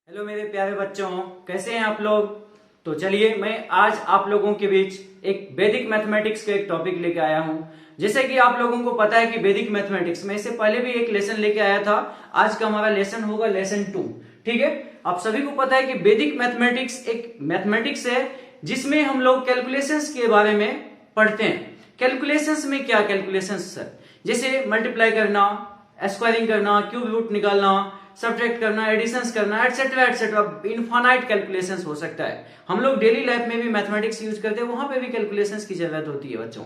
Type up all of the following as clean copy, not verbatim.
Hello मेरे प्यारे बच्चों, कैसे हैं आप लोग। तो चलिए मैं आज आप लोगों के बीच एक वैदिक मैथमेटिक्स का एक टॉपिक लेके आया हूं। जैसे कि आप लोगों को पता है कि वैदिक मैथमेटिक्स में इससे पहले भी एक लेसन लेके आया था। आज का हमारा लेसन होगा लेसन 2। ठीक है, आप सभी को पता है कि वैदिक मैथमेटिक्स एक मैथमेटिक्स है जिसमें हम लोग कैलकुलेशंस के बारे में पढ़ते हैं। कैलकुलेशंस में क्या कैलकुलेशंस सर, जैसे मल्टीप्लाई करना, स्क्वायरिंग करना, क्यूब रूट निकालना, सब्ट्रैक्ट करना, एडिशंस करना, एटसेट्रा एटसेट्रा, इनफाइनाइट कैलकुलेशंस हो सकता है। हम लोग डेली लाइफ में भी मैथमेटिक्स यूज करते हैं, वहां पे भी कैलकुलेशंस की जरूरत होती है बच्चों।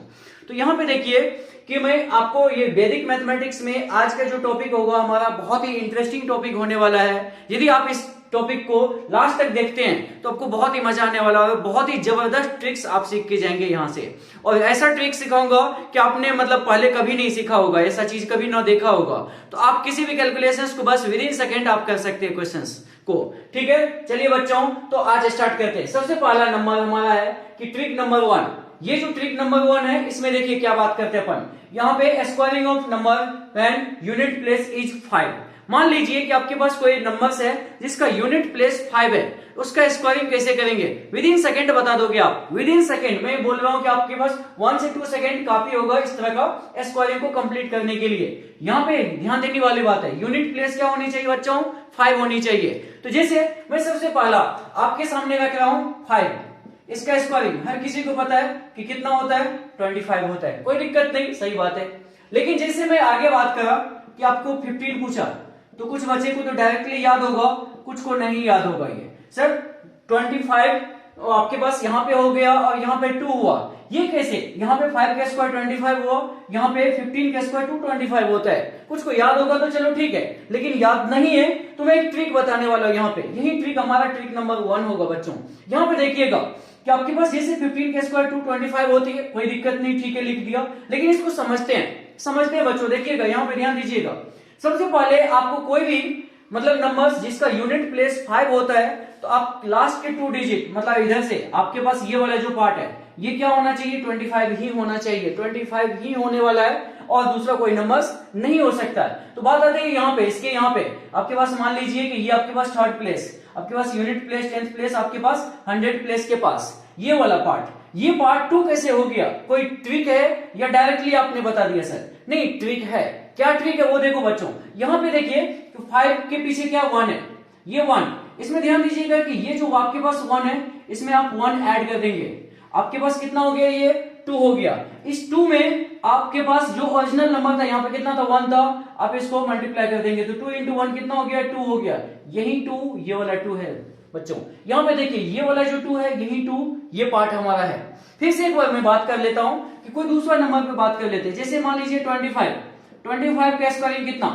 तो यहाँ पे देखिए कि मैं आपको ये वैदिक मैथमेटिक्स में आज का जो टॉपिक होगा हमारा बहुत ही इंटरेस्टिंग टॉपिक होने वाला है। यदि आप इस टॉपिक को लास्ट तक देखते हैं तो आपको बहुत ही मजा आने वाला है। बहुत ही जबरदस्त ट्रिक्स आप सीख के जाएंगे यहाँ से, और ऐसा ट्रिक सिखाऊंगा कि आपने मतलब पहले कभी नहीं सीखा होगा, ऐसा चीज कभी ना देखा होगा। तो आप किसी भी कैलकुलेशंस को बस विद इन सेकेंड आप कर सकते हैं क्वेश्चंस को। ठीक है, चलिए बच्चों तो आज स्टार्ट करते हैं। सबसे पहला नंबर हमारा है कि ट्रिक नंबर 1। ये जो ट्रिक नंबर 1 है इसमें देखिए क्या बात करते हैं अपन। यहाँ पे squaring of number when unit place is 5। मान लीजिए कि आपके पास कोई नंबर्स है जिसका यूनिट प्लेस 5 है, उसका स्क्वायरिंग कैसे करेंगे विद इन सेकेंड बता दोगे आप। विद इन सेकेंड मैं बोल रहा हूं कि आपके पास 1 से 2 सेकेंड काफी होगा इस तरह का स्क्वायरिंग को कंप्लीट करने के लिए। यहाँ पे ध्यान देने वाली बात है, यूनिट प्लेस क्या होनी चाहिए बच्चों, 5 होनी चाहिए। तो जैसे मैं सबसे पहला आपके सामने रख रहा हूं 5, इसका स्क्वायरिंग हर किसी को पता है कि कितना होता है, 25 होता है, कोई दिक्कत नहीं, सही बात है। लेकिन जैसे मैं आगे बात करा कि आपको 15 पूछा तो कुछ बच्चे को तो डायरेक्टली याद होगा, कुछ को नहीं याद होगा। ये सर 25 आपके पास यहाँ पे हो गया और यहाँ पे 2 हुआ, ये कैसे, यहाँ पे 5 का स्क्वायर 25 हुआ, यहाँ पे 15 का स्क्वायर 225 होता है। कुछ को याद होगा तो चलो ठीक है, लेकिन याद नहीं है तो मैं एक ट्रिक बताने वाला हूँ। यहाँ पे यही ट्रिक हमारा ट्रिक नंबर 1 होगा बच्चों। यहाँ पे देखिएगा कि आपके पास जैसे 15 का स्क्वायर 225 होती है, कोई दिक्कत नहीं, ठीक है लिख दिया। लेकिन इसको समझते हैं बच्चों। देखिएगा यहाँ पे ध्यान दीजिएगा, सबसे पहले आपको कोई भी मतलब नंबर्स जिसका यूनिट प्लेस 5 होता है तो आप लास्ट के 2 डिजिट मतलब इधर से आपके पास ये वाला जो पार्ट है ये क्या होना चाहिए, 25 ही होना चाहिए, 25 ही होने वाला है और दूसरा कोई नंबर्स नहीं हो सकता है। तो बात आती है यहाँ पे, इसके यहाँ पे आपके पास मान लीजिए कि ये आपके पास 3rd प्लेस, आपके पास यूनिट प्लेस 10th प्लेस, आपके पास 100 प्लेस के पास ये वाला पार्ट, ये पार्ट 2 कैसे हो गया, कोई ट्रिक है या डायरेक्टली आपने बता दिया सर, नहीं ट्रिक है। क्या ट्रिक है वो देखो बच्चों। यहाँ पे देखिए तो 5 के पीछे क्या 1 है, ये 1, इसमें ध्यान दीजिएगा कि ये जो आपके पास 1 है इसमें आप 1 ऐड कर देंगे, आपके पास कितना हो गया, ये 2 हो गया। इस 2 में आपके पास जो ओरिजिनल नंबर था यहाँ पे कितना था, 1 था, आप इसको मल्टीप्लाई कर देंगे तो 2 इंटू 1 कितना हो गया, 2 हो गया। यही 2 ये वाला 2 है बच्चों। यहाँ पे देखिए ये वाला जो 2 है यही 2 ये पार्ट हमारा है। फिर से एक बार मैं बात कर लेता हूं कि कोई दूसरा नंबर पे बात कर लेते हैं। जैसे मान लीजिए 25 का स्क्वायरिंग कितना,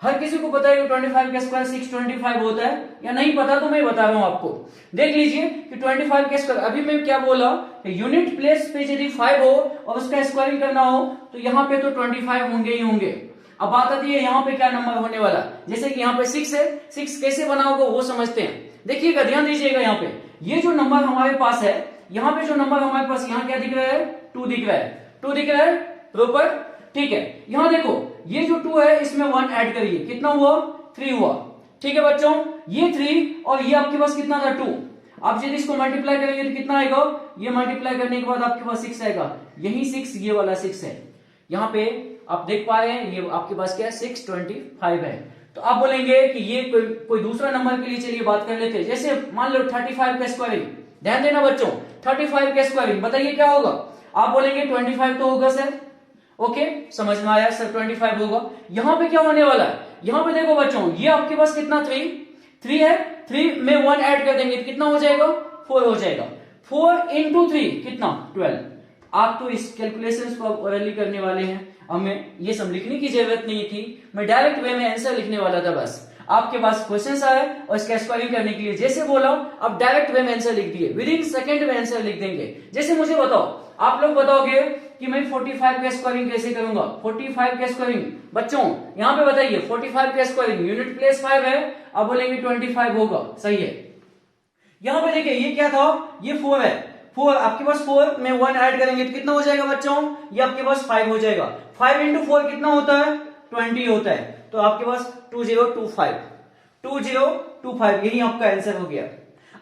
हर किसी को पता है कि 25 का स्क्वायर 625 होता है, या नहीं पता तो मैं बता रहा हूं आपको। देख लीजिए कि 25 का स्क्वायर, अभी मैं क्या बोला, यूनिट प्लेस पे यदि 5 हो और उसका स्क्वायरिंग करना हो तो यहाँ पे तो 25 होंगे ही होंगे। अब बात आती है यहाँ पे क्या नंबर होने वाला, जैसे कि यहाँ पे 6 है, 6 कैसे बना होगा वो समझते हैं। देखिएगा ध्यान दीजिएगा, यहाँ पे ये जो नंबर हमारे पास है, यहाँ पे जो नंबर हमारे पास यहाँ क्या दिख रहा है, 2 दिख रहा है, 2 दिख रहा है प्रॉपर, ठीक है। यहाँ देखो ये जो 2 है इसमें 1 ऐड करिए, कितना हुआ, 3 हुआ, ठीक है बच्चों। ये 3 और ये आपके पास कितना था, 2, आप यदि इसको मल्टीप्लाई करेंगे तो कितना आएगा, ये मल्टीप्लाई करने के बाद आपके पास 6 आएगा, यही 6 ये वाला 6 है। यहाँ पे आप देख पा रहे हैं ये आपके पास क्या है, 625 है। तो आप बोलेंगे कि ये कोई दूसरा नंबर के लिए चलिए बात कर लेते हैं। जैसे मान लो 35 का स्क्वायरिंग, ध्यान देना बच्चों, 35 का स्क्वायरिंग बताइए क्या होगा। आप बोलेंगे 25 तो होगा सर, ओके समझ में आया सर, 25 होगा। यहाँ पे क्या होने वाला है, यहाँ पे देखो बच्चों ये आपके पास कितना 3 है, 3 में 1 ऐड कर देंगे तो कितना हो जाएगा, 4 हो जाएगा। 4 इंटू 3 कितना, 12। आप तो इस कैलकुलेशंस को ओरली करने वाले हैं, हमें ये सब लिखने की जरूरत नहीं थी, मैं डायरेक्ट वे में आंसर लिखने वाला था। बस आपके पास क्वेश्चंस आए और इसका स्क्वायरिंग करने के लिए जैसे बोला आप डायरेक्ट वे में आंसर लिख दिए, विद इन सेकंड में आंसर लिख देंगे। जैसे मुझे बताओ, आप लोग बताओगे कि मैं 45 का स्क्वायरिंग कैसे करूंगा। 45 का स्क्वायरिंग बच्चों यहाँ पे बताइए, 45 का स्क्वायरिंग यूनिट प्लेस 5 है, आप बोलेंगे 25 होगा, सही है। यहाँ पे देखिए ये क्या था, ये 4 है, 4 आपके पास 4 में 1 ऐड करेंगे तो कितना हो जाएगा बच्चों, ये आपके पास 5 हो जाएगा। 5 इंटू 4 कितना होता है, 20 होता है, तो आपके पास 2025 2025, यही आपका आंसर हो गया।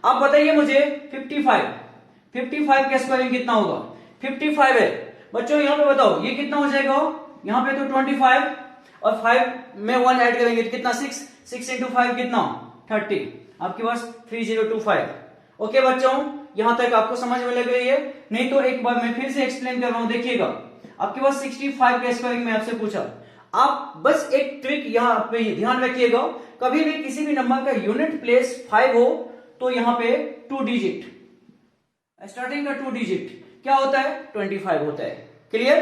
अब बताइए मुझे 55 का स्क्वायरिंग कितना होगा? 55 है बच्चों, यहाँ पे बताओ ये कितना हो जाएगा? यहाँ पे तो 25 और 5 में 1 ऐड करेंगे तो कितना? 6 इंटू 5 कितना? 30, आपके पास 3025। ओके बच्चों, यहां तक आपको समझ में लग रही है? नहीं तो एक बार मैं फिर से एक्सप्लेन कर रहा हूं, देखिएगा। आपके पास 65 का स्क्वायरिंग में आपसे पूछा, आप बस एक ट्रिक यहां पे ध्यान रखिएगा, कभी भी किसी भी नंबर का यूनिट प्लेस 5 हो तो यहां पे 2 डिजिट, स्टार्टिंग का 2 डिजिट क्या होता है? 25 होता है। क्लियर?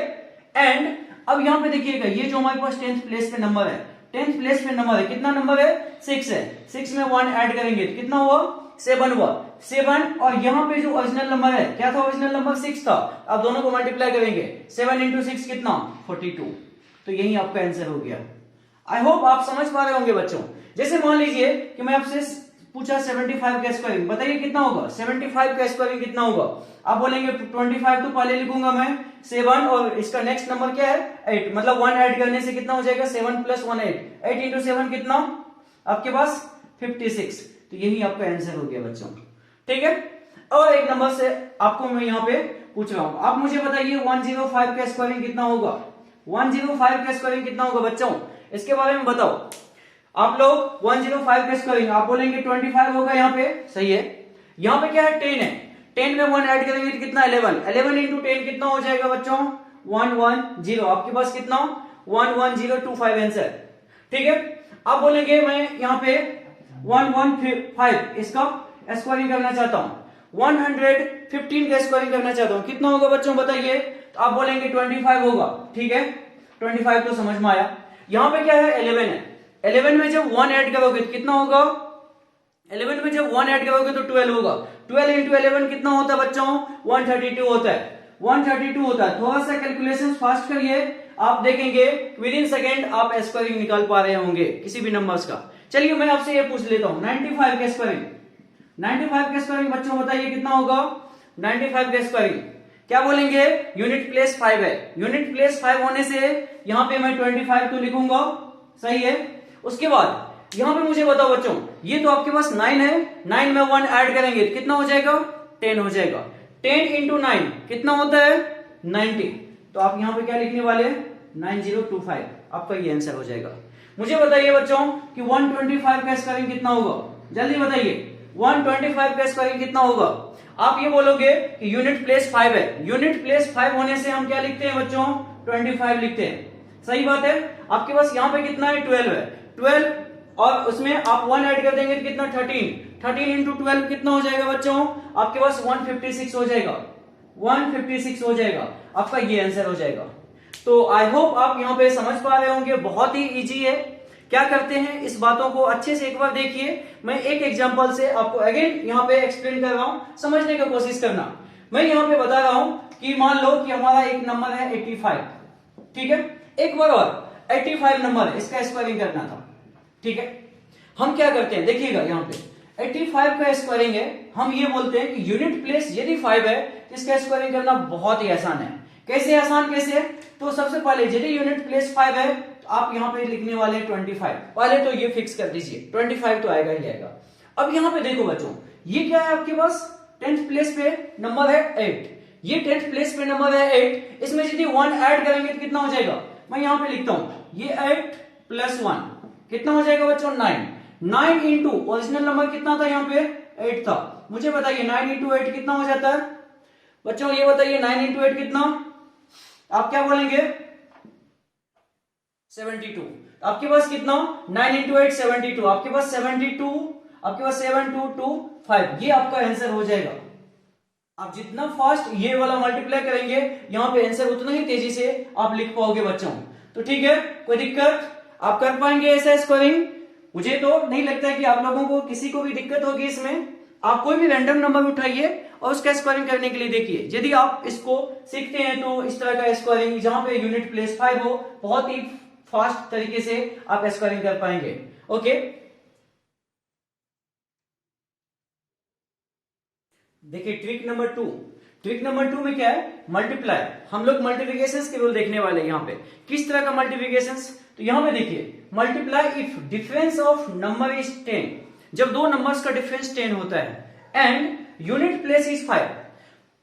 एंड अब यहां पे देखिएगा, ये जो हमारे पास 10th प्लेस पे नंबर है, 10th प्लेस पे नंबर है, कितना नंबर है? 6 है। 6 में 1 ऐड करेंगे तो कितना हुआ? 7 हुआ। 7 और यहाँ पे जो ओरिजिनल नंबर है, क्या था ओरिजिनल नंबर? 6 था। अब दोनों को मल्टीप्लाई करेंगे, 7 इंटू 6 कितना? 42। तो यही आपका आंसर हो गया। आई होप आप समझ पा रहे होंगे बच्चों। जैसे मान लीजिए कि मैं आपसे पूछा 75 का स्क्वायरिंग, बताइए कितना होगा? 75 का स्क्वायरिंग कितना होगा? आप बोलेंगे 25, तो पहले लिखूंगा मैं 7 और इसका नेक्स्ट नंबर क्या है? 8, मतलब 1 ऐड करने से कितना हो जाएगा? 7 प्लस 1 8, 8 इंटू 7 कितना? आपके पास 56। तो यही आपका आंसर हो गया बच्चों। ठीक है, और एक नंबर से आपको मैं यहाँ पे पूछ रहा हूं, आप मुझे बताइए 105 का स्क्वायरिंग कितना होगा? 105 का स्क्वायरिंग कितना होगा बच्चों? इसके बारे में बताओ आप लोग। 105 का स्क्वायरिंग आप बोलेंगे 25 होगा, यहाँ पे सही है। यहाँ पे क्या है? 10 है। 10 में 1 ऐड करेंगे तो कितना? 11। 11 इंटू 10 कितना हो जाएगा बच्चों? 110। आपके पास कितना? 11025 आंसर। ठीक है, आप बोलेंगे मैं यहाँ पे 115 इसका स्क्वायरिंग करना चाहता हूं, 115 का स्क्वायरिंग करना चाहता हूं, कितना होगा बच्चों बताइए? तो आप बोलेंगे 25 होगा। ठीक है, 25 तो समझ में आया। यहां पे क्या है? 11 है। 11 में जब 1 ऐड करोगे तो कितना होगा? 11 में जब 1 ऐड करोगे तो 12 होगा। 12 इंटू 11 कितना होता है बच्चों? 132 होता है। 132 होता है। थोड़ा सा कैलकुलेशन फास्ट करिए, आप देखेंगे विद इन सेकेंड आप स्क्वायरिंग निकाल पा रहे होंगे किसी भी नंबर्स का। चलिए मैं आपसे ये पूछ लेता हूं, 95 का स्क्वायरिंग, 95 का स्क्वायरिंग बच्चों बताइए कितना होगा? 95 का स्क्वायरिंग क्या बोलेंगे? यूनिट प्लेस 5 है। यूनिट प्लेस 5 होने से यहां पे मैं 25 तो लिखूंगा, सही है। उसके बाद यहां पे मुझे बताओ बच्चों, ये तो आपके पास 9 है, 9 में 1 ऐड करेंगे तो कितना हो जाएगा? 10 हो जाएगा। 10 इंटू 9 कितना होता है? 90। तो आप यहां पे क्या लिखने वाले हैं? 9025, आपका ये आंसर हो जाएगा। मुझे बताइए बच्चों कि 125 का स्क्वायरिंग कितना होगा? जल्दी बताइए, 125 का स्क्वायरिंग कितना होगा? आप ये बोलोगे कि यूनिट प्लेस 5 है। यूनिट प्लेस 5 होने से हम क्या लिखते हैं बच्चों? 25 लिखते हैं। सही बात है। आपके पास यहाँ पे कितना है? 12 है। 12 और उसमें आप 1 ऐड कर देंगे तो कितना? 13। 13 इंटू 12 कितना हो जाएगा बच्चों? आपके पास 156 हो जाएगा। 156 हो जाएगा, आपका ये आंसर हो जाएगा। तो आई होप आप यहाँ पे समझ पा रहे होंगे, बहुत ही इजी है। क्या करते हैं, इस बातों को अच्छे से एक बार देखिए। मैं एक एग्जांपल से आपको अगेन यहाँ पे एक्सप्लेन कर रहा हूं, समझने की कोशिश करना। मैं यहाँ पे बता रहा हूं कि मान लो कि हमारा एक नंबर है 85, ठीक है। एक बार और 85 नंबर है, इसका स्क्वायरिंग करना था, ठीक है। हम क्या करते हैं, देखिएगा यहाँ पे 85 का स्क्वायरिंग है। हम ये बोलते हैं कि यूनिट प्लेस यदि 5 है, इसका स्क्वायरिंग करना बहुत ही आसान है। कैसे आसान? कैसे? तो सबसे पहले यदि यूनिट प्लेस 5 है तो आप यहाँ पे लिखने वाले हैं 25। पहले तो ये फिक्स कर दीजिए, 25 तो आएगा ही आएगा। अब यहाँ पे देखो बच्चों, ये क्या है आपके पास? 10th प्लेस पे नंबर है 8। ये 10th प्लेस पे नंबर है 8। इसमें यदि 1 ऐड करेंगे तो कितना हो जाएगा? मैं यहाँ पे लिखता हूं, ये 8 प्लस 1 कितना हो जाएगा बच्चों? 9। 9 इंटू ओरिजिनल नंबर कितना था यहाँ पे? 8 था। मुझे बताइए 9 इंटू 8 कितना हो जाता है बच्चों? ये बताइए 9 इंटू 8 कितना? आप क्या बोलेंगे? 72। आपके पास कितना? 9 इंटू 8 72। आपके पास 72, आपके पास 7225, ये आपका आंसर हो जाएगा। आप जितना फास्ट ये वाला मल्टीप्लाई करेंगे, यहां पे आंसर उतना ही तेजी से आप लिख पाओगे बच्चों। तो ठीक है, कोई दिक्कत? आप कर पाएंगे ऐसा स्कोरिंग? मुझे तो नहीं लगता कि आप लोगों को किसी को भी दिक्कत होगी इसमें। आप कोई भी रैंडम नंबर उठाइए और उसका स्क्वायरिंग करने के लिए देखिए। यदि आप इसको सीखते हैं तो इस तरह का स्क्वायरिंग जहां पे यूनिट प्लेस 5 हो, बहुत ही फास्ट तरीके से आप स्क्वायरिंग कर पाएंगे। ओके, देखिए ट्रिक नंबर 2। ट्रिक नंबर 2 में क्या है? मल्टीप्लाई। हम लोग मल्टीप्लिकेशन के रूल देखने वाले हैं यहाँ पे, किस तरह का मल्टीप्लिकेशन। तो यहां पे देखिए multiply if difference of number is 10, जब दो नंबर्स का डिफरेंस 10 होता है एंड यूनिट प्लेस इज 5।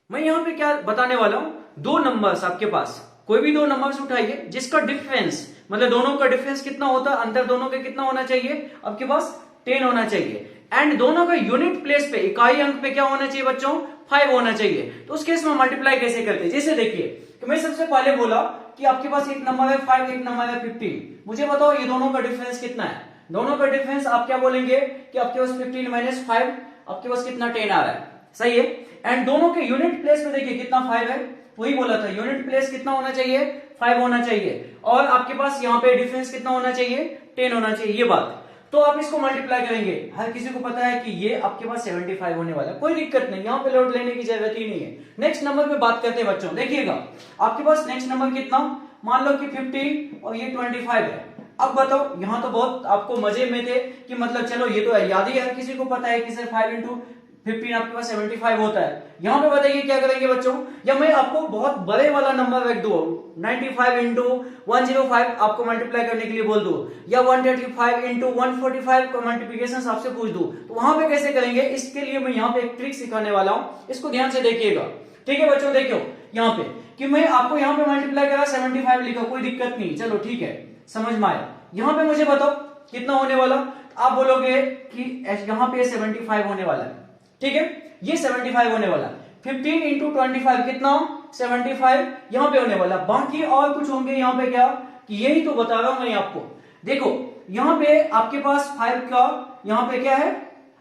मैं यहां पे क्या बताने वाला हूं, दो नंबर्स आपके पास, कोई भी दो नंबर्स उठाइए जिसका डिफरेंस मतलब दोनों का डिफरेंस कितना होता है, अंतर दोनों का कितना होना चाहिए, आपके पास 10 होना चाहिए एंड दोनों का यूनिट प्लेस पे इकाई अंक पे क्या होना चाहिए बच्चों, 5 होना चाहिए। तो उस केस में मल्टीप्लाई कैसे करते हैं, जैसे देखिए कि मैं सबसे पहले बोला कि आपके पास एक नंबर है 5, एक नंबर है 15, मुझे बताओ ये दोनों का डिफरेंस कितना है। दोनों का डिफरेंस आप क्या बोलेंगे कि आपके पास 15 माइनस 5 आपके पास कितना 10 आ रहा है, सही है। एंड दोनों के यूनिट प्लेस में देखिए कितना 5 है, वही बोला था यूनिट प्लेस कितना होना चाहिए, 5 होना चाहिए और आपके पास यहाँ पे डिफरेंस कितना होना चाहिए, 10 होना चाहिए, ये बात। तो आप इसको मल्टीप्लाई करेंगे, हर किसी को पता है कि ये आपके पास 75 होने वाला है, कोई दिक्कत नहीं, यहाँ पे लोड लेने की जरूरत ही नहीं है। नेक्स्ट नंबर पे बात करते हैं बच्चों, देखिएगा आपके पास नेक्स्ट नंबर कितना, मान लो कि 50 और ये 25 है। अब बताओ, यहाँ तो बहुत आपको मजे में थे कि मतलब चलो ये तो याद ही हर किसी को पता है कि सर 5 इंटू 15 आपके पास 75 होता है। यहां पे बताइए क्या करेंगे बच्चों, या मैं आपको बहुत बड़े वाला नंबर रख दूं 95 इंटू 105 आपको मल्टीप्लाई करने के लिए बोल दूं, या 135 इंटू 145 का मल्टीप्लीकेशन आपसे पूछ दूं, तो वहां पे कैसे करेंगे, इसके लिए मैं यहाँ पे एक ट्रिक सिखाने वाला हूं, इसको ध्यान से देखिएगा। ठीक है बच्चों, देखियो यहाँ पे कि मैं आपको यहाँ पे मल्टीप्लाई करा 75 लिखा, कोई दिक्कत नहीं, चलो ठीक है, समझ में आया। यहाँ पे मुझे बताओ कितना होने वाला, आप बोलोगे कि यहाँ पे 75 होने वाला है, ठीक है, ये 75 होने वाला, 15 इंटू 25 कितना 75 यहां पे होने वाला, बाकी और कुछ होंगे यहाँ पे क्या कि यही तो बता रहा हूं मैं आपको। देखो यहाँ पे आपके पास 5 का यहाँ पे क्या है,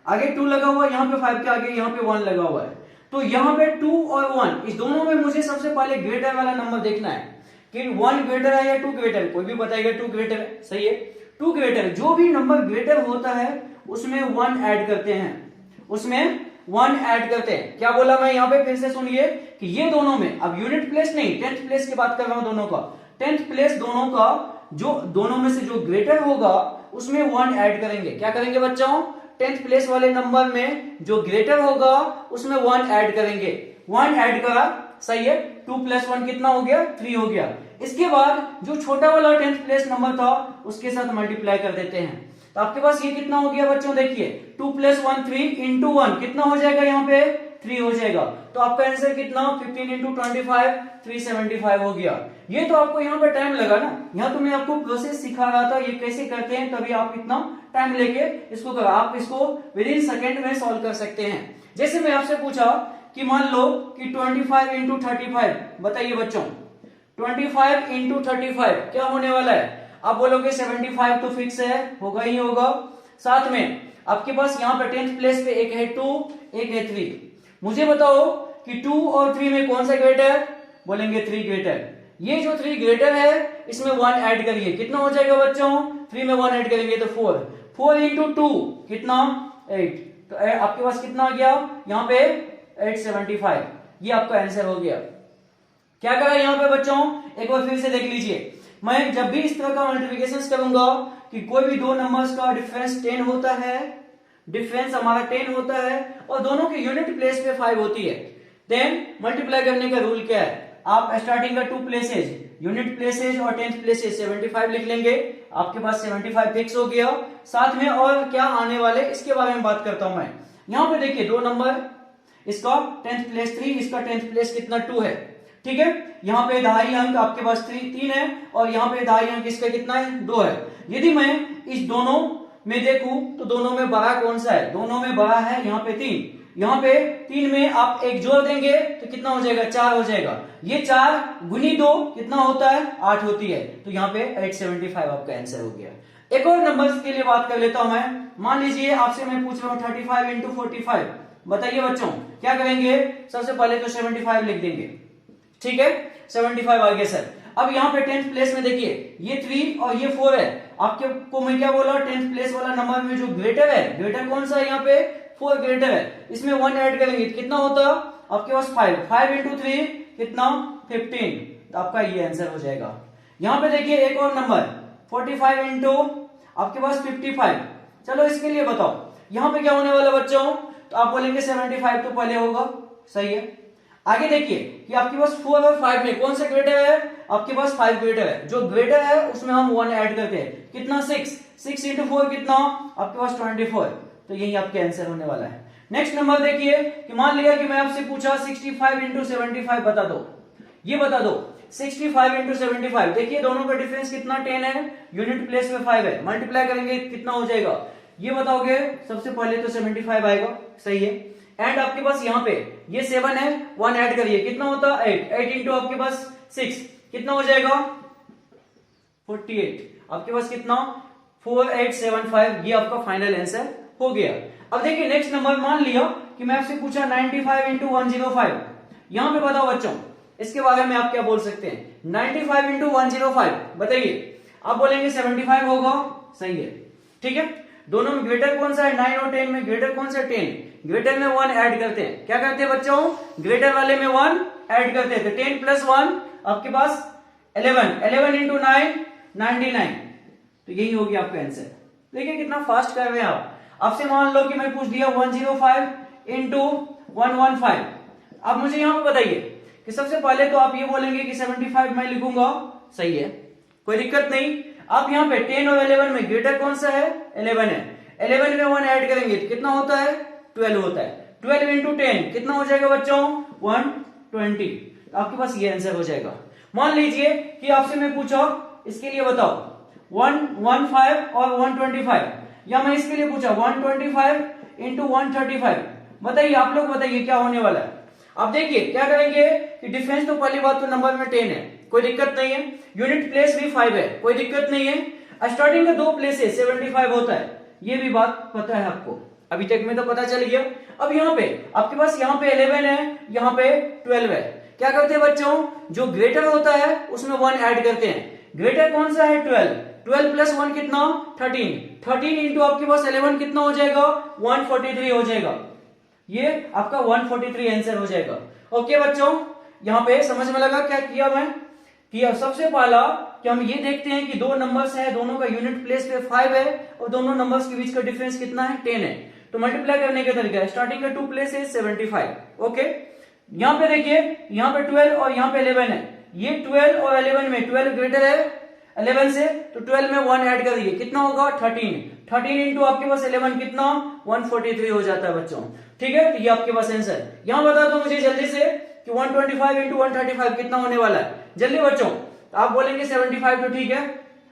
आगे 2 लगा हुआ है, यहाँ पे 5 के आगे यहाँ पे 1 लगा हुआ है, तो यहाँ पे 2 और 1 इस दोनों में मुझे सबसे पहले ग्रेटर वाला नंबर देखना है कि 1 ग्रेटर है या 2 ग्रेटर है, कोई भी बताएगा 2 ग्रेटर है, सही है, 2 ग्रेटर, जो भी नंबर ग्रेटर होता है उसमें 1 ऐड करते हैं, उसमें 1 ऐड करते हैं। क्या बोला मैं यहाँ पे, फिर से सुनिए कि ये दोनों में, अब यूनिट प्लेस नहीं 10th प्लेस की बात कर रहा हूं दोनों का, 10th प्लेस दोनों का, जो दोनों में से जो ग्रेटर होगा उसमें 1 ऐड करेंगे। क्या करेंगे बच्चों, 10th प्लेस वाले नंबर में जो ग्रेटर होगा उसमें 1 ऐड करेंगे, 1 ऐड करा, सही है, 2 + 1 कितना हो गया, 3 हो गया। इसके बाद जो छोटा वाला 10th प्लेस नंबर था उसके साथ मल्टीप्लाई कर देते हैं, तो आपके पास ये कितना हो गया बच्चों, देखिए 2 + 1 3 इंटू 1 कितना हो जाएगा, यहाँ पे 3 हो जाएगा, तो आपका आंसर कितना 15 इंटू 25 375 हो गया। ये तो आपको यहाँ पे टाइम लगा ना, यहाँ तो मैं आपको प्रोसेस सिखा रहा था ये कैसे करते हैं, तभी आप इतना टाइम लेके इसको करा, आप इसको विद इन सेकेंड में सॉल्व कर सकते हैं। जैसे मैं आपसे पूछा कि मान लो कि 25 इंटू 35, बताइए बच्चों 25 इंटू 35 क्या होने वाला है, आप बोलोगे 75 तो फिक्स है, होगा ही होगा। साथ में आपके पास यहाँ पे 10th प्लेस पे एक है 2 एक है 3, मुझे बताओ कि 2 और 3 में कौन सा ग्रेटर, बोलेंगे 3 ग्रेटर, ये जो 3 ग्रेटर है इसमें 1 ऐड करिए, कितना हो जाएगा बच्चों, 3 में 1 ऐड करेंगे तो 4 इंटू 2 कितना 8, तो आपके पास कितना आ गया यहाँ पे 875, ये आपका आंसर हो गया। क्या करा यहाँ पे बच्चों, एक बार फिर से देख लीजिए, मैं जब भी इस तरह का मल्टीप्लिकेशन करूंगा कि कोई भी दो नंबर्स का डिफरेंस 10 होता है, डिफरेंस हमारा 10 होता है और दोनों की यूनिट प्लेस पे 5 होती है, देन मल्टीप्लाई करने का रूल क्या है, आप स्टार्टिंग का 2 प्लेसेज यूनिट प्लेसेज और 10th प्लेसेज 75 लिख लेंगे, आपके पास 75 फिक्स हो गया। साथ में और क्या आने वाले इसके बारे में बात करता हूं मैं। यहाँ पे देखिए दो नंबर, इसका 10th प्लेस 3, इसका 10th प्लेस कितना 2 है, ठीक है, यहाँ पे दहाई अंक आपके पास 3 है और यहाँ पे दहाई अंक इसका कितना है 2 है। यदि मैं इस दोनों में देखूं तो दोनों में बड़ा कौन सा है, दोनों में बड़ा है यहाँ पे 3, यहाँ पे 3 में आप एक जोड़ देंगे तो कितना हो जाएगा 4 हो जाएगा, ये 4 गुनी 2 कितना होता है 8 होती है, तो यहाँ पे 875 आपका आंसर हो गया। एक और नंबर के लिए बात कर लेता हूं मैं, मान लीजिए आपसे मैं पूछ रहा हूँ 35 इंटू 45, बताइए बच्चों क्या करेंगे, सबसे पहले तो 75 लिख देंगे, ठीक है 75 आ गया सर। अब यहाँ पे 10th प्लेस में देखिए ये 3 और ये 4 है, आपके को मैं क्या बोला 10th प्लेस वाला नंबर में जो ग्रेटर है, ग्रेटर कौन सा है यहाँ पे 4 ग्रेटर है, इसमें 1 ऐड करेंगे तो कितना होता आपके पास 5 इंटू 3 कितना 15, तो आपका ये आंसर हो जाएगा। यहाँ पे देखिए एक और नंबर 45 इंटू आपके पास 55, चलो इसके लिए बताओ यहाँ पे क्या होने वाला बच्चों, तो आप बोलेंगे 75 तो पहले होगा, सही है। आगे देखिए कि आपके पास 4 और 5 में कौन सा ग्रेटर है, आपके पास 5 ग्रेटर है, जो ग्रेटर है उसमें हम 1 ऐड करते हैं, कितना 6 इंटू 4 कितना आपके पास 24, तो यही आपके आंसर होने वाला है। नेक्स्ट नंबर देखिए कि मान लिया कि मैं आपसे पूछा 65 इंटू 75 बता दो, ये बता दो 65 इंटू 75, देखिए दोनों का डिफरेंस कितना 10 है, यूनिट प्लेस में 5 है, मल्टीप्लाई करेंगे कितना हो जाएगा, ये बताओगे सबसे पहले तो 75 आएगा, सही है। एंड आपके पास यहाँ पे ये 7 है, 1 ऐड करिए कितना होता है 8 इंटू आपके पास 6 कितना हो जाएगा 48, आपके पास कितना 4875, ये आपका फाइनल आंसर हो गया। अब देखिए नेक्स्ट नंबर, मान लिया कि मैं आपसे पूछा 95 इंटू 105, यहां पे बताओ बच्चों इसके बारे में आप क्या बोल सकते हैं, 95 इंटू 105 बताइए, आप बोलेंगे 75 होगा, सही है, ठीक है। दोनों में ग्रेटर कौन सा है, 9 और 10 में ग्रेटर कौन सा है 10, ग्रेटर में 1 ऐड करते हैं, क्या करते हैं बच्चों, ग्रेटर वाले में 1 ऐड करते हैं, तो 10 प्लस 1 आपके पास 11 इंटू 9 99, तो यही होगी आपका आंसर। देखिए कितना फास्ट कर रहे हैं आप। आपसे मान लो कि मैं पूछ दिया 105 इंटू 115, आप मुझे यहां पर बताइए कि सबसे पहले तो आप ये बोलेंगे कि 75 मैं लिखूंगा, सही है, कोई दिक्कत नहीं। आप यहाँ पे 10 और 11 में ग्रेटर कौन सा है, 11 है, 11 में 1 ऐड करेंगे तो कितना होता है 12 होता है, 12 इंटू 10 कितना हो जाएगा बच्चों 120, तो आपके पास ये आंसर हो जाएगा। मान लीजिए कि आपसे मैं पूछा इसके लिए बताओ 115 और 125, या मैं इसके लिए पूछा 125 इंटू 135, बताइए आप लोग बताइए क्या होने वाला है। आप देखिए क्या करेंगे कि डिफरेंस तो पहली बात तो नंबर में 10 है, कोई दिक्कत नहीं है, यूनिट प्लेस भी 5 है, कोई दिक्कत नहीं है, स्टार्टिंग का 2 प्लेस है 75 होता है, ये भी बात पता है आपको, अभी तक में तो पता चल गया। अब यहाँ पे आपके पास यहाँ पे 11 है, यहाँ पे 12 है, क्या करते हैं बच्चों, जो ग्रेटर होता है उसमें 1 ऐड करते हैं, ग्रेटर कौन सा है 12 प्लस 1 कितना 13 इंटू आपके पास 11 कितना हो जाएगा 143 हो जाएगा, ये आपका 143 आंसर हो जाएगा। ओके बच्चों, यहां पे समझ में लगा क्या किया मैं, कि सबसे पहला कि हम ये देखते हैं कि दो नंबर्स है, दोनों का यूनिट प्लेस पे 5 है और दोनों नंबर्स के बीच का डिफरेंस कितना है 10 है, तो मल्टीप्लाई करने का तरीका है, स्टार्टिंग का 2 प्लेस है 75, ओके। यहां पे देखिए यहां पे 12 और यहां पे 11 है, ये 12 और 11 में 12 ग्रेटर है 11 से, तो 12 में 1 ऐड कर दिए कितना होगा 13 इंटू आपके पास 11 कितना 143 हो जाता है बच्चों, ठीक है। तो ये आपके पास आंसर, यहां बता दो मुझे जल्दी से कि 125 इंटू 135 कितना होने वाला है, जल्दी बच्चों। आप बोलेंगे 75, तो ठीक है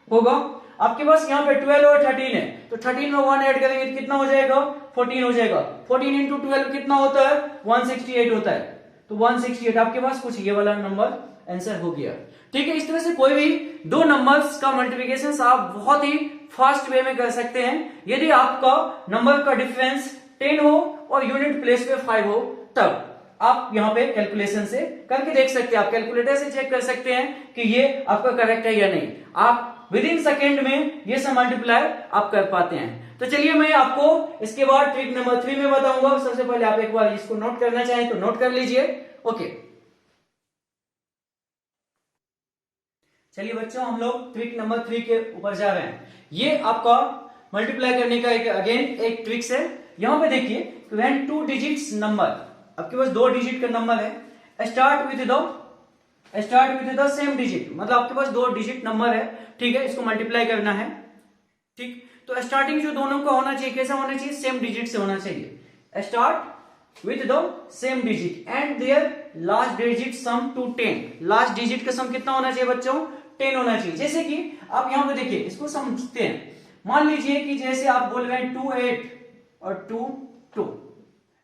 होगा, आपके पास यहाँ पे 12 और 13 है, तो 13 में 1 ऐड करेंगे तो कितना हो जाएगा 14 हो जाएगा, 14 इंटू 12 कितना होता है 168 होता है, तो 168 आपके पास कुछ ये वाला नंबर आंसर हो गया, ठीक है। इस तरह से कोई भी दो नंबर्स का मल्टीप्लिकेशन आप बहुत ही फास्ट वे में कर सकते हैं, यदि आपका नंबर का डिफरेंस 10 हो और यूनिट प्लेस पे 5 हो, तब आप यहाँ पे कैलकुलेशन से करके देख सकते हैं, आप कैलकुलेटर से चेक कर सकते हैं कि ये आपका करेक्ट है या नहीं, आप विद इन सेकेंड में ये सब मल्टीप्लाई आप कर पाते हैं। तो चलिए मैं आपको इसके बाद ट्रिक नंबर 3 में बताऊंगा, सबसे पहले आप एक बार इसको नोट करना चाहें तो नोट कर लीजिए, ओके। चलिए बच्चों हम लोग ट्रिक नंबर 3 के ऊपर जा रहे हैं, ये आपका मल्टीप्लाई करने का एक अगेन एक ट्रिक्स है। यहां पे देखिए व्हेन 2 डिजिट्स नंबर, आपके पास 2 डिजिट का नंबर है, start with the same digit, मतलब आपके पास 2 डिजिट नंबर है, ठीक है, इसको मल्टीप्लाई करना है, ठीक। तो स्टार्टिंग जो दोनों का होना चाहिए कैसा होना चाहिए, सेम डिजिट से होना चाहिए, start with the same digit and their last digit sum to 10, last digit का सम कितना होना चाहिए बच्चों 10 होना चाहिए। जैसे कि आप यहां पे देखिए इसको समझते हैं, मान लीजिए कि जैसे आप बोल रहे हैं 2 8 और 2 2,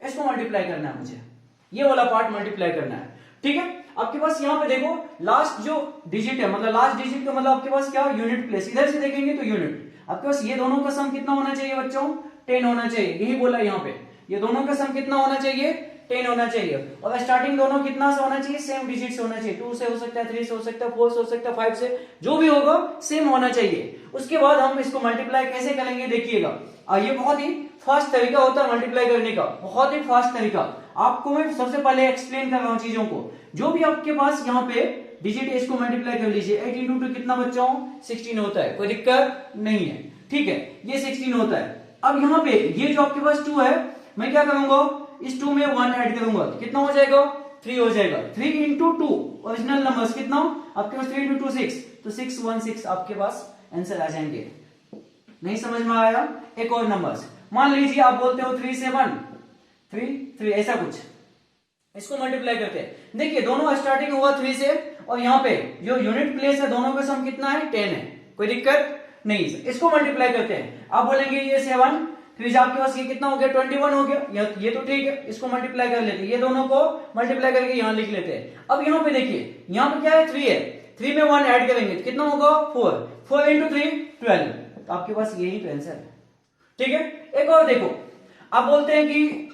इसको मल्टीप्लाई करना है मुझे, ये वाला पार्ट मल्टीप्लाई करना है, ठीक है। आपके पास यहाँ पे देखो लास्ट जो डिजिट है, मतलब लास्ट डिजिट का मतलब आपके पास क्या यूनिट प्लेस, इधर से देखेंगे तो यूनिट, आपके पास ये दोनों का सम कितना होना चाहिए बच्चों 10 होना चाहिए, यही बोला यहाँ पे, ये दोनों का सम कितना होना चाहिए 10 होना चाहिए, और स्टार्टिंग दोनों कितना से होना चाहिए सेम डिजिट से होना चाहिए, 2 से हो सकता है, 3 से हो सकता है, 4 से हो सकता है, 5 से, जो भी होगा सेम होना चाहिए। उसके बाद हम इसको मल्टीप्लाई कैसे करेंगे देखिएगा, ये बहुत ही फास्ट तरीका होता है मल्टीप्लाई करने का, बहुत ही फास्ट तरीका, आपको मैं सबसे पहले एक्सप्लेन कर रहा हूं चीजों को। जो भी आपके पास यहाँ पे डिजिट है इसको मल्टीप्लाई कर लीजिए, 8 इंटू 2 कितना बच्चों 16 होता है, कोई दिक्कत नहीं है, ठीक है, ये 16 होता है। अब यहाँ पे ये जो आपके पास 2 है, मैं क्या करूंगा इस 2 में 1 ऐड करूंगा, कितना हो जाएगा 3 हो जाएगा। 3 इंटू 2 ओरिजिनल नंबर्स कितना आपके पास 3 इंटू 2 6, तो 616 आपके पास आंसर आ जाएंगे। नहीं समझ में आया? एक और नंबर्स मान लीजिए आप बोलते हो 3 से 1 3 3 ऐसा कुछ, इसको मल्टीप्लाई करते हैं। देखिए दोनों स्टार्टिंग हुआ 3 से और यहाँ पे जो यूनिट प्लेस है दोनों का सम कितना है 10 है, कोई दिक्कत नहीं। इसको मल्टीप्लाई करते हैं। आप बोलेंगे ये 7 फिर आपके पास ये कितना हो गया 21 हो गया, ये तो ठीक है, इसको मल्टीप्लाई कर लेते हैं। ये दोनों को मल्टीप्लाई करके यहाँ लिख लेते हैं। अब यहाँ पे देखिए यहाँ पे क्या है 3 है, 3 में 1 ऐड करेंगे तो कितना होगा 4, 4 इंटू 3 12, तो आपके पास यही तो आंसर है। ठीक है, एक और देखो, आप बोलते हैं कि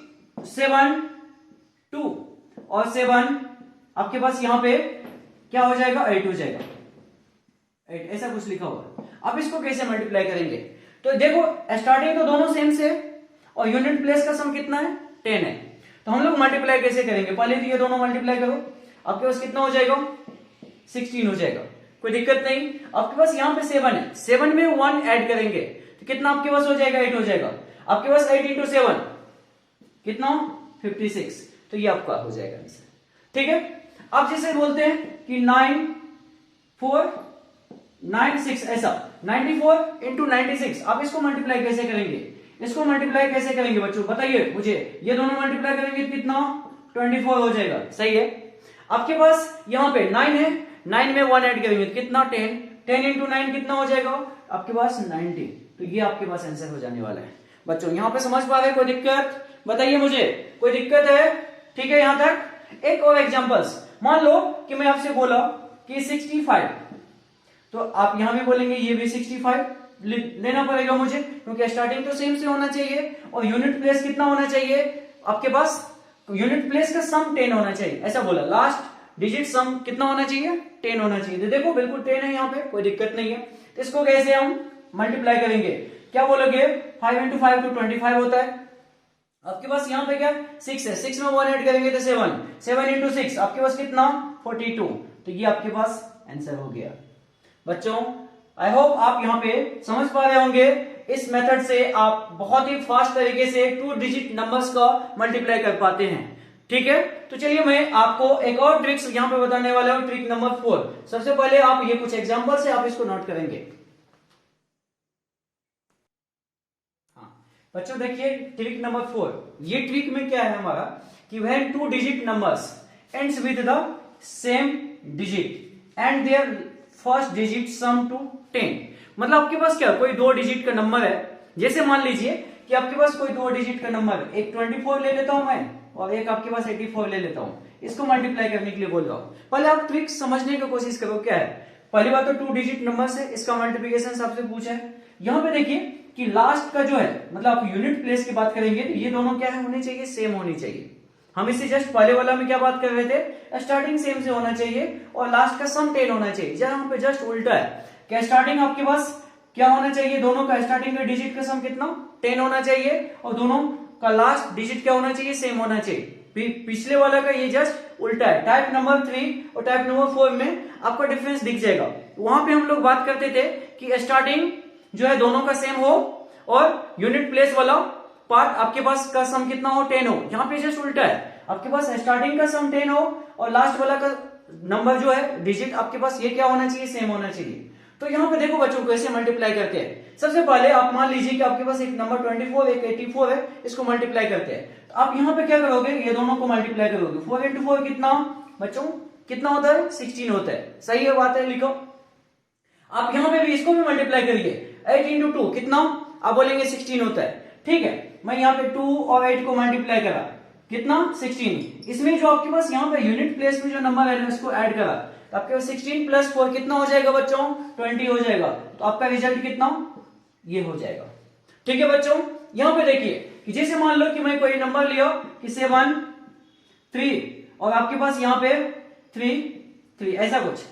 7 2 और 7 आपके पास यहाँ पे क्या हो जाएगा 8 हो जाएगा, 8 ऐसा कुछ लिखा हुआ। अब इसको कैसे मल्टीप्लाई करेंगे? तो देखो स्टार्टिंग तो दोनों सेम से और यूनिट प्लेस का सम कितना है 10 है, तो हम लोग मल्टीप्लाई कैसे करेंगे? पहले तो ये दोनों मल्टीप्लाई करो, आपके पास कितना हो जाएगा 16 हो जाएगा, कोई दिक्कत नहीं। आपके पास यहाँ पे 7 है, 7 में 1 ऐड करेंगे तो कितना आपके पास हो जाएगा 8 हो जाएगा। आपके पास 8 इंटू 7 कितना 56, तो ये आपका हो जाएगा आंसर। ठीक है, अब जैसे बोलते हैं कि 9 4 9 6 ऐसा 94 इंटू 96, आप इसको मल्टीप्लाई कैसे करेंगे? इसको मल्टीप्लाई कैसे करेंगे बच्चों बताइए मुझे? ये दोनों मल्टीप्लाई करेंगे कितना 24 हो जाएगा, सही है। आपके पास यहाँ पे 9 है, 9 में 1 ऐड करेंगे कितना 10, 10 इंटू 9 कितना हो जाएगा आपके पास 90, तो ये आपके पास आंसर हो जाने वाला है। बच्चों यहाँ पे समझ पा रहे, कोई दिक्कत बताइए मुझे, कोई दिक्कत है? ठीक है यहाँ तक। एक और एग्जांपल्स, मान लो कि मैं आपसे बोला कि 65, तो आप यहां भी बोलेंगे ये भी 65 लेना पड़ेगा मुझे, क्योंकि स्टार्टिंग तो सेम से होना चाहिए और यूनिट प्लेस कितना होना चाहिए आपके पास, यूनिट प्लेस का सम 10 होना चाहिए, ऐसा बोला। लास्ट डिजिट सम कितना होना चाहिए 10 होना चाहिए, तो देखो बिल्कुल 10 है यहाँ पे, कोई दिक्कत नहीं है। तो इसको कैसे हम मल्टीप्लाई करेंगे? क्या बोलोगे 5 इंटू 5 तो 25 होता है। आपके पास यहाँ पे क्या 6 है, 6 में 1 ऐड करेंगे तो 7, 7 इंटू 6 आपके पास कितना 42, तो ये आपके पास आंसर हो गया। बच्चों आई होप आप यहाँ पे समझ पा रहे होंगे, इस मेथड से आप बहुत ही फास्ट तरीके से 2 डिजिट नंबर्स का मल्टीप्लाई कर पाते हैं। ठीक है, तो चलिए मैं आपको एक और ट्रिक्स यहाँ पे बताने वाला हूँ, ट्रिक नंबर 4। सबसे पहले आप ये कुछ एग्जांपल से आप इसको नोट करेंगे। बच्चों देखिए ट्रिक नंबर 4, ये ट्रिक में क्या है हमारा कि when 2 digit numbers ends with the same digit and their first digit sum to 10, मतलब आपके पास क्या कोई 2 डिजिट का नंबर है, जैसे मान लीजिए कि आपके पास कोई 2 डिजिट का नंबर है, एक 24 ले लेता हूं मैं और एक आपके पास 84 ले लेता हूं, इसको मल्टीप्लाई करने के लिए बोल रहा हूं। पहले आप ट्रिक समझने की कोशिश करो क्या है। पहली बात तो 2 डिजिट नंबर से इसका मल्टीप्लिकेशन आपसे पूछा है। यहां पे देखिए कि लास्ट का जो है मतलब आप यूनिट प्लेस की बात करेंगे तो ये दोनों क्या है होने चाहिए सेम होनी चाहिए। हम इससे जस्ट पहले वाला में क्या बात कर रहे थे, स्टार्टिंग सेम से होना चाहिए और लास्ट का सम 10 होना चाहिए। यहाँ पे जस्ट उल्टा है, क्या स्टार्टिंग आपके पास क्या होना चाहिए, दोनों का स्टार्टिंग का डिजिट का सम कितना 10 होना चाहिए और दोनों का लास्ट डिजिट क्या होना चाहिए सेम होना चाहिए। पिछले वाला का ये जस्ट उल्टा है। टाइप नंबर 3 और टाइप नंबर 4 में आपको डिफरेंस दिख जाएगा। वहां पे हम लोग बात करते थे कि स्टार्टिंग जो है दोनों का सेम हो और यूनिट प्लेस वाला पार्ट आपके पास का सम कितना हो 10 हो। यहाँ पे जस्ट उल्टा है, आपके पास स्टार्टिंग का सम 10 हो और लास्ट वाला का नंबर जो है डिजिट आपके पास ये क्या होना चाहिए सेम होना चाहिए। तो यहाँ पे देखो बच्चों कैसे मल्टीप्लाई करते हैं। सबसे पहले आप मान लीजिए कि आपके पास एक नंबर 24 एक 84 है, इसको मल्टीप्लाई करते हैं। तो आप यहाँ पे क्या करोगे, ये दोनों को मल्टीप्लाई करोगे। 4 इंटू 4 कितना बच्चों कितना होता है 16 होता है, सही है बात है, लिखो। आप यहाँ पे भी इसको भी मल्टीप्लाई करिए। 8 इंटू 2 कितना, आप बोलेंगे 16 होता है, ठीक है। मैं यहाँ पे 2 और 8 को मल्टीप्लाई करा कितना 16, इसमें जो आपके पास यहाँ पे यूनिट प्लेस में जो नंबर है ना इसको ऐड करा तो आपके पास 16 प्लस 4 कितना हो जाएगा बच्चों 20 हो जाएगा। तो आपका रिजल्ट कितना ये हो जाएगा। ठीक है बच्चों, यहाँ पे देखिए कि जैसे मान लो कि मैं कोई नंबर लिया कि 7 3 और आपके पास यहाँ पे 3 3 ऐसा कुछ।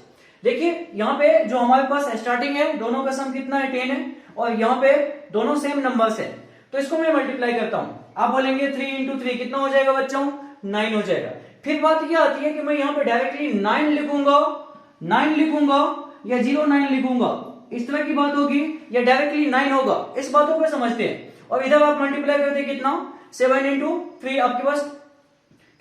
देखिए यहाँ पे जो हमारे पास स्टार्टिंग है दोनों का सम कितना है 10 है और यहाँ पे दोनों सेम नंबर्स है, तो इसको मैं मल्टीप्लाई करता हूं। आप बोलेंगे 3 इंटू 3 कितना हो जाएगा बच्चों 9 हो जाएगा। फिर बात यह आती है कि मैं यहाँ पे डायरेक्टली 9 लिखूंगा या 09 लिखूंगा, इस तरह की बात होगी या डायरेक्टली 9 होगा, इस बातों पर समझते हैं। और इधर आप मल्टीप्लाई करते हैं कितना 7 इंटू 3 आपके पास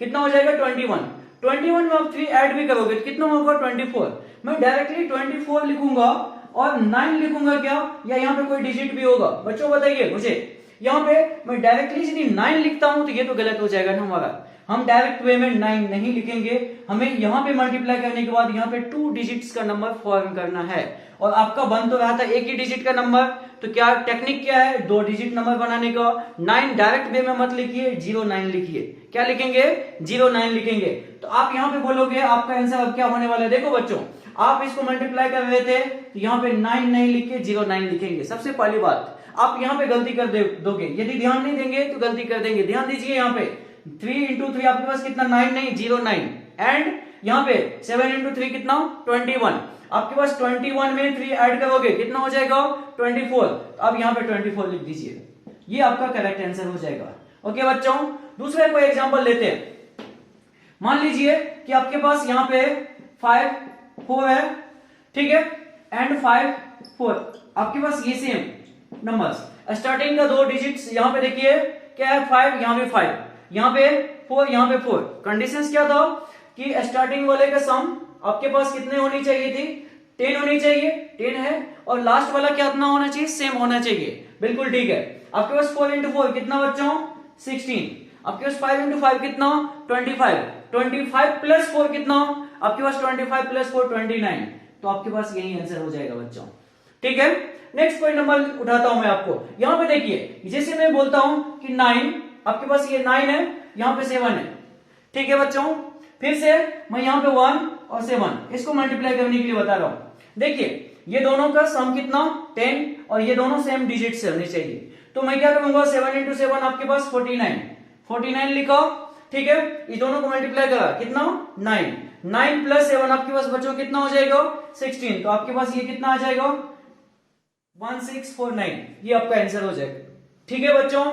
कितना हो जाएगा 21। 21 में आप 3 ऐड भी करोगे तो कितना होगा 24। मैं डायरेक्टली 24 लिखूंगा और 9 लिखूंगा क्या, या यहाँ पे कोई डिजिट भी होगा? बच्चों बताइए मुझे, यहाँ पे मैं डायरेक्टली यदि 9 लिखता हूं तो ये तो गलत हो जाएगा ना हमारा। हम डायरेक्ट वे में 9 नहीं लिखेंगे, हमें यहाँ पे मल्टीप्लाई करने के बाद यहाँ पे 2 डिजिट्स का नंबर फॉर्म करना है। और आपका बन तो रहा था एक ही डिजिट का नंबर, तो क्या टेक्निक क्या है 2 डिजिट नंबर बनाने का? 9 डायरेक्ट वे में मत लिखिए, 09 लिखिए। क्या लिखेंगे? 09 लिखेंगे। तो आप यहाँ पे बोलोगे आपका आंसर अब क्या होने वाला है? देखो बच्चों, आप इसको मल्टीप्लाई कर रहे थे तो यहाँ पे 9 नहीं लिख के 09 लिखेंगे। सबसे पहली बात आप यहाँ पे गलती कर दोगे, यदि ध्यान नहीं देंगे तो गलती कर देंगे। ध्यान दीजिए, यहाँ पे 3 इंटू 3 आपके पास कितना 9 नहीं 09, एंड यहाँ पे 7 इंटू 3 कितना 21। आपके पास 21 में 3 ऐड करोगे कितना हो जाएगा 24। अब यहाँ पे 24 लिख दीजिए, ये आपका करेक्ट आंसर हो जाएगा। ओके बच्चों, दूसरा कोई एग्जांपल लेते हैं। मान लीजिए कि आपके पास यहाँ पे 5 4 है, ठीक है, एंड 5 4 आपके पास ये सेम नंबर्स। स्टार्टिंग का 2 डिजिट्स यहाँ पे देखिए क्या है 5, यहाँ पे 5, यहाँ पे 4, यहाँ पे 4। कंडीशंस क्या था कि स्टार्टिंग वाले का सम आपके पास कितने होनी चाहिए थी 10 होनी चाहिए, 10 है, और लास्ट वाला क्या कितना होना चाहिए सेम होना चाहिए। बिल्कुल ठीक है। आपके पास 4 इंटू 4 कितना बच्चों 16। आपके पास 5 इंटू 5 कितना 25, 25 प्लस 4 कितना आपके पास 25 प्लस 4 29। तो आपके पास यही आंसर हो जाएगा बच्चों, ठीक है। नेक्स्ट कोई नंबर उठाता हूं मैं आपको। यहां पे देखिए, जैसे मैं बोलता हूं कि 9, आपके पास ये 9 है, यहां पे 7 है, ठीक है बच्चों। फिर से मैं यहां पे 1 और 7 इसको मल्टीप्लाई करने के लिए बता रहा हूं। देखिए ये दोनों का सम कितना 10, और ये दोनों सेम डिजिट से होने चाहिए। तो मैं क्या करूंगा 7 इंटू 7 आपके पास 49 लिखा, ठीक है। ये दोनों को मल्टीप्लाई करा कितना 9 प्लस 7 आपके पास बच्चों कितना हो जाएगा 16। तो आपके पास ये कितना आ जाएगा 1649, ये आपका आंसर हो जाएगा, ठीक है बच्चों।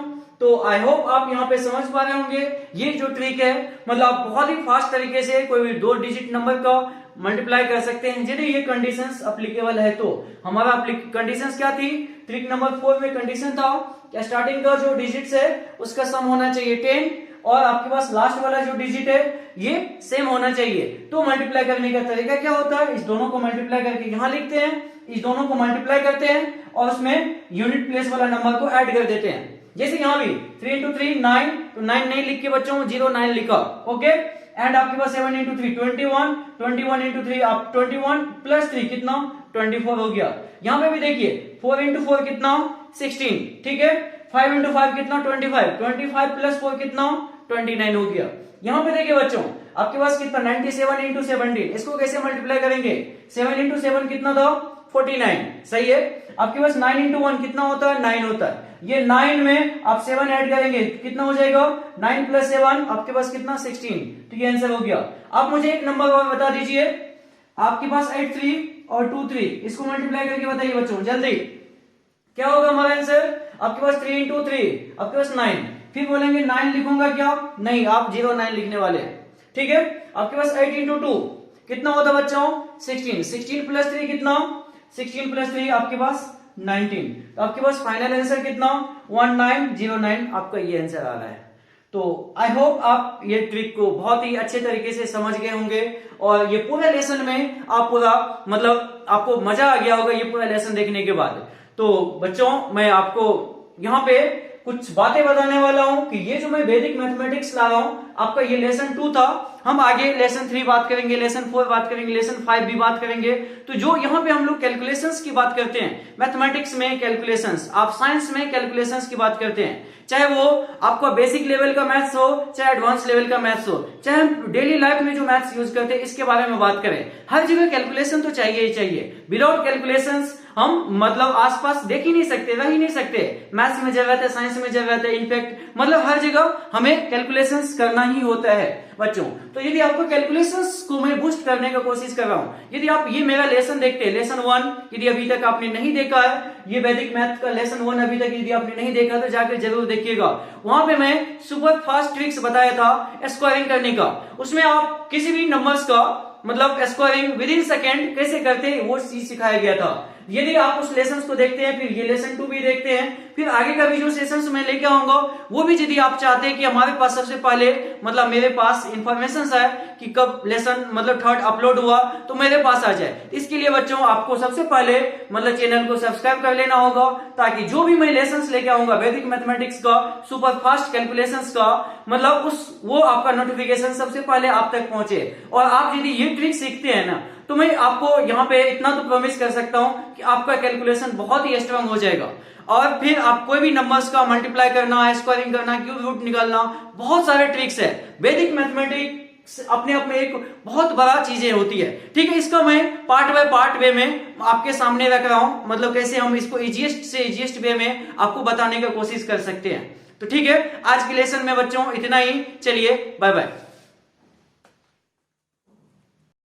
तो आई होप आप यहाँ पे समझ पा रहे होंगे। ये जो ट्रिक है मतलब आप बहुत ही फास्ट तरीके से कोई भी 2 डिजिट नंबर का मल्टीप्लाई कर सकते हैं यदि ये कंडीशंस अप्लीकेबल है। तो हमारा कंडीशंस क्या थी, ट्रिक नंबर 4 में कंडीशन था कि स्टार्टिंग का जो डिजिट्स है उसका सम होना चाहिए 10, और आपके पास लास्ट वाला जो डिजिट है ये सेम होना चाहिए। तो मल्टीप्लाई करने का तरीका क्या होता है, इस दोनों को मल्टीप्लाई करके यहां लिखते हैं, इस दोनों को मल्टीप्लाई करते हैं और उसमें यूनिट प्लेस वाला नंबर को ऐड कर देते हैं। जैसे यहां भी 3 इंटू 3 9, तो 9 नहीं लिख के बच्चों 09 लिखा, ओके। एंड आपके पास 7 इंटू 3 21, 21 इंटू 3 आप 21 प्लस 3 कितना 24 हो गया। यहां पे भी देखिए 4 इंटू 4 कितना 16, ठीक है। 5 इंटू 5 कितना 25, 25 प्लस 4 कितना 29 हो गया। यहां पे देखिए बच्चों आपके पास कितना 97 इंटू 17, इसको कैसे मल्टीप्लाई करेंगे 7 इंटू 7 कितना था 49, सही है। आपके पास 9 इंटू 1 कितना होता है 9 होता है। ये 9 में आप 7 ऐड करेंगे कितना हो जाएगा 9 प्लस 7 आपके पास कितना 16। तो ये आंसर हो गया। आप मुझे एक नंबर और बता दीजिए, आपके पास 8 3 और 2 3, इसको मल्टीप्लाई करके बताइए बच्चों जल्दी, क्या होगा हमारा आंसर। आपके पास 3 इंटू 3 आपके पास 9, फिर बोलेंगे 9 लिखूंगा क्या, नहीं आप 09 लिखने वाले हैं, ठीक है। आपके पास 8 इंटू 2 कितना होता बच्चों 16, 16 प्लस 3 कितना 16 प्लस 3 आपके पास 19। तो आपके पास फाइनल आंसर कितना 1909, आपका ये आंसर आ रहा है। तो आई होप आप ये ट्रिक को बहुत ही अच्छे तरीके से समझ गए होंगे, और ये पूरे लेसन में आप पूरा मतलब आपको मजा आ गया होगा ये पूरा लेसन देखने के बाद। तो बच्चों मैं आपको यहाँ पे कुछ बातें बताने वाला हूं कि ये जो मैं वैदिक मैथमेटिक्स ला रहा हूं, आपका ये लेसन 2 था। हम आगे लेसन 3 बात करेंगे, लेसन 4 बात करेंगे, लेसन 5 भी बात करेंगे। तो जो यहाँ पे हम लोग कैलकुलेशंस की बात करते हैं, मैथमेटिक्स में कैलकुलेशंस, आप साइंस में कैलकुलेशंस की बात करते हैं, चाहे वो आपका बेसिक लेवल का मैथ्स हो चाहे एडवांस लेवल का मैथ्स हो, चाहे हम डेली लाइफ में जो मैथ्स यूज करते हैं इसके बारे में बात करें, हर जगह कैलकुलेशन तो चाहिए ही चाहिए। विदाउट कैलकुलेशंस हम मतलब आसपास देख ही नहीं सकते, रह ही नहीं सकते। मैथ्स में जरूरत है, साइंस में जरूरत है, इनफैक्ट मतलब हर जगह हमें कैलकुलेशंस करना ही होता है बच्चों। तो यदि आपको कैलकुलेशंस को मैं बूस्ट करने का कोशिश कर रहा हूं, यदि आप ये मेरा लेसन देखते हैं, लेसन 1 यदि अभी तक आपने नहीं देखा है, ये वैदिक मैथ का लेसन 1 अभी तक यदि आपने नहीं देखा तो जाकर जरूर देखिएगा। वहां पे मैं सुपर फास्ट ट्रिक्स बताया था स्क्वायरिंग करने का, उसमें आप किसी भी नंबर्स का मतलब स्क्वायरिंग विद इन सेकेंड कैसे करते हैं वो चीज सिखाया गया था। यदि आप उस लेसन को देखते हैं फिर ये लेसन 2 भी देखते हैं फिर आगे का भी जो सेशंस मैं लेके आऊंगा वो भी यदि आप चाहते हैं कि हमारे पास सबसे पहले मतलब मेरे पास इंफॉर्मेशन है कि कब लेसन मतलब थर्ड अपलोड हुआ तो मेरे पास आ जाए, इसके लिए बच्चों आपको सबसे पहले मतलब चैनल को सब्सक्राइब कर लेना होगा, ताकि जो भी मैं लेसन लेके आऊंगा वैदिक मैथमेटिक्स का, सुपर फास्ट कैलकुलेशंस का, मतलब वो आपका नोटिफिकेशन सबसे पहले आप तक पहुंचे। और आप यदि ये ट्रिक सीखते हैं ना तो मैं आपको यहाँ पे इतना तो प्रॉमिस कर सकता हूँ कि आपका कैलकुलेशन बहुत ही स्ट्रांग हो जाएगा। और फिर आप कोई भी नंबर्स का मल्टीप्लाई करना, स्क्वायरिंग करना, क्यूब रूट निकालना, बहुत सारे ट्रिक्स है। वैदिक मैथमेटिक्स अपने आप में एक बहुत बड़ा चीजें होती है, ठीक है। इसका मैं पार्ट बाय पार्ट वे में आपके सामने रख रहा हूं, मतलब कैसे हम इसको इजीएस्ट से इजीएस्ट वे में आपको बताने की कोशिश कर सकते हैं। तो ठीक है, आज के लेसन में बच्चों इतना ही, चलिए बाय बाय।